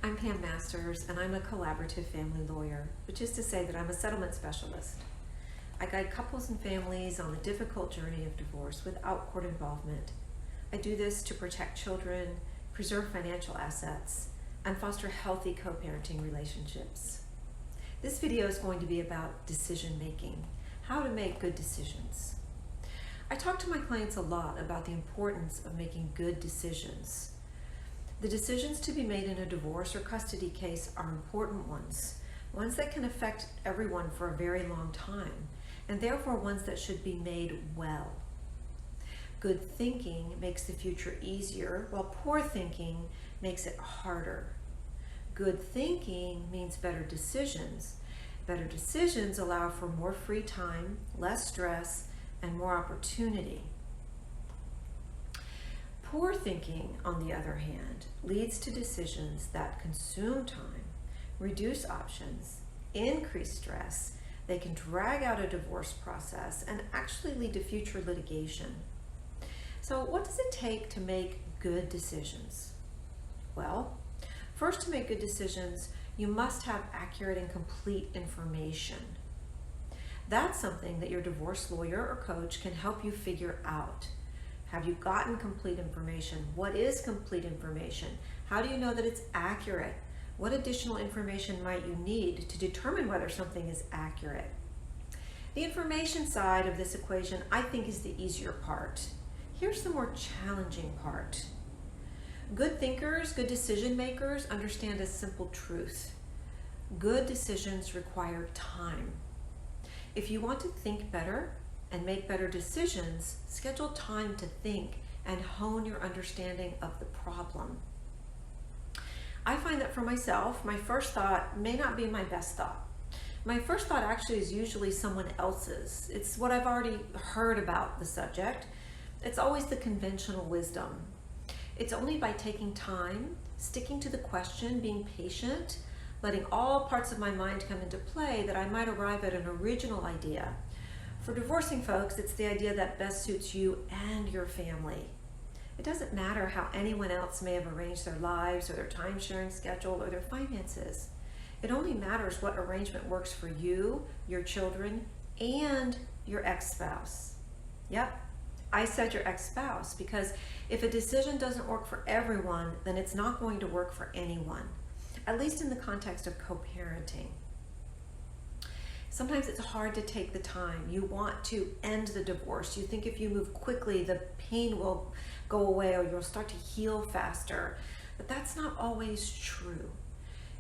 I'm Pam Masters, and I'm a collaborative family lawyer, which is to say that I'm a settlement specialist. I guide couples and families on the difficult journey of divorce without court involvement. I do this to protect children, preserve financial assets, and foster healthy co-parenting relationships. This video is going to be about decision making, how to make good decisions. I talk to my clients a lot about the importance of making good decisions. The decisions to be made in a divorce or custody case are important ones that can affect everyone for a very long time, and therefore ones that should be made well. Good thinking makes the future easier, while poor thinking makes it harder. Good thinking means better decisions. Better decisions allow for more free time, less stress, and more opportunity. Poor thinking, on the other hand, leads to decisions that consume time, reduce options, increase stress. They can drag out a divorce process and actually lead to future litigation. So what does it take to make good decisions? Well, first, to make good decisions, you must have accurate and complete information. That's something that your divorce lawyer or coach can help you figure out. Have you gotten complete information? What is complete information? How do you know that it's accurate? What additional information might you need to determine whether something is accurate? The information side of this equation, I think, is the easier part. Here's the more challenging part. Good thinkers, good decision makers understand a simple truth. Good decisions require time. If you want to think better and make better decisions, schedule time to think and hone your understanding of the problem. I find that for myself, my first thought may not be my best thought. My first thought actually is usually someone else's. It's what I've already heard about the subject. It's always the conventional wisdom. It's only by taking time, sticking to the question, being patient, letting all parts of my mind come into play, that I might arrive at an original idea. For divorcing folks, it's the idea that best suits you and your family. It doesn't matter how anyone else may have arranged their lives or their time-sharing schedule or their finances. It only matters what arrangement works for you, your children, and your ex-spouse. Yep, I said your ex-spouse, because if a decision doesn't work for everyone, then it's not going to work for anyone, at least in the context of co-parenting. Sometimes it's hard to take the time. You want to end the divorce. You think if you move quickly, the pain will go away or you'll start to heal faster. But that's not always true.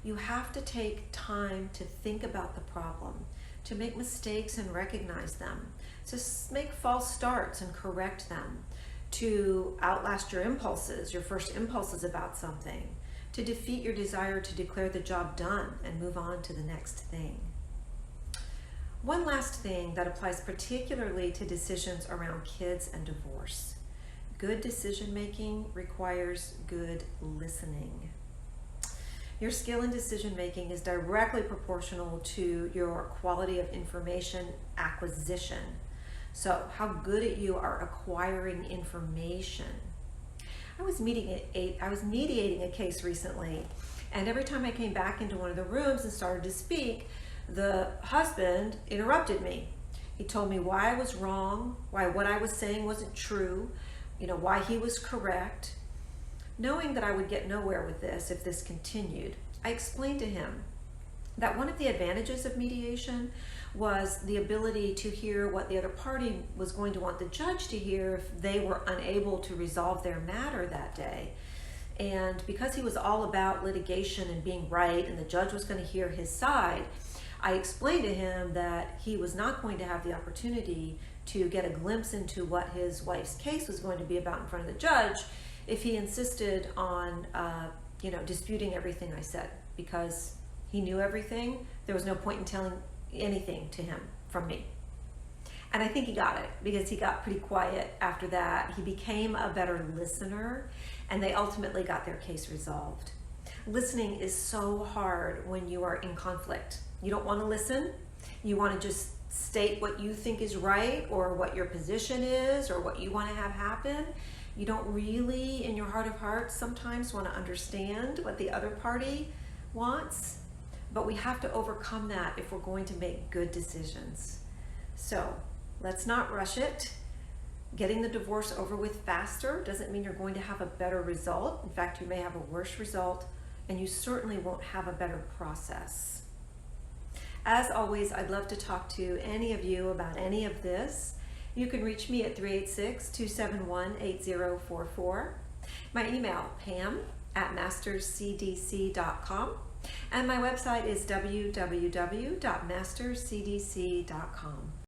You have to take time to think about the problem, to make mistakes and recognize them, to make false starts and correct them, to outlast your impulses, your first impulses about something, to defeat your desire to declare the job done and move on to the next thing. One last thing that applies particularly to decisions around kids and divorce. Good decision making requires good listening. Your skill in decision making is directly proportional to your quality of information acquisition. So how good at you are acquiring information. I was mediating a case recently, and every time I came back into one of the rooms and started to speak, the husband interrupted me. He told me why I was wrong, why what I was saying wasn't true, why he was correct. Knowing that I would get nowhere with this if this continued, I explained to him that one of the advantages of mediation was the ability to hear what the other party was going to want the judge to hear if they were unable to resolve their matter that day. And because he was all about litigation and being right, and the judge was going to hear his side, I explained to him that he was not going to have the opportunity to get a glimpse into what his wife's case was going to be about in front of the judge if he insisted on disputing everything I said, because he knew everything. There was no point in telling anything to him from me. And I think he got it, because he got pretty quiet after that. He became a better listener, and they ultimately got their case resolved. Listening is so hard when you are in conflict. You don't want to listen. You want to just state what you think is right, or what your position is, or what you want to have happen. You don't really, in your heart of hearts, sometimes want to understand what the other party wants, but we have to overcome that if we're going to make good decisions. So let's not rush it. Getting the divorce over with faster doesn't mean you're going to have a better result. In fact, you may have a worse result, and you certainly won't have a better process. As always, I'd love to talk to any of you about any of this. You can reach me at 386-271-8044. My email, pam@masterscdc.com. And my website is www.masterscdc.com.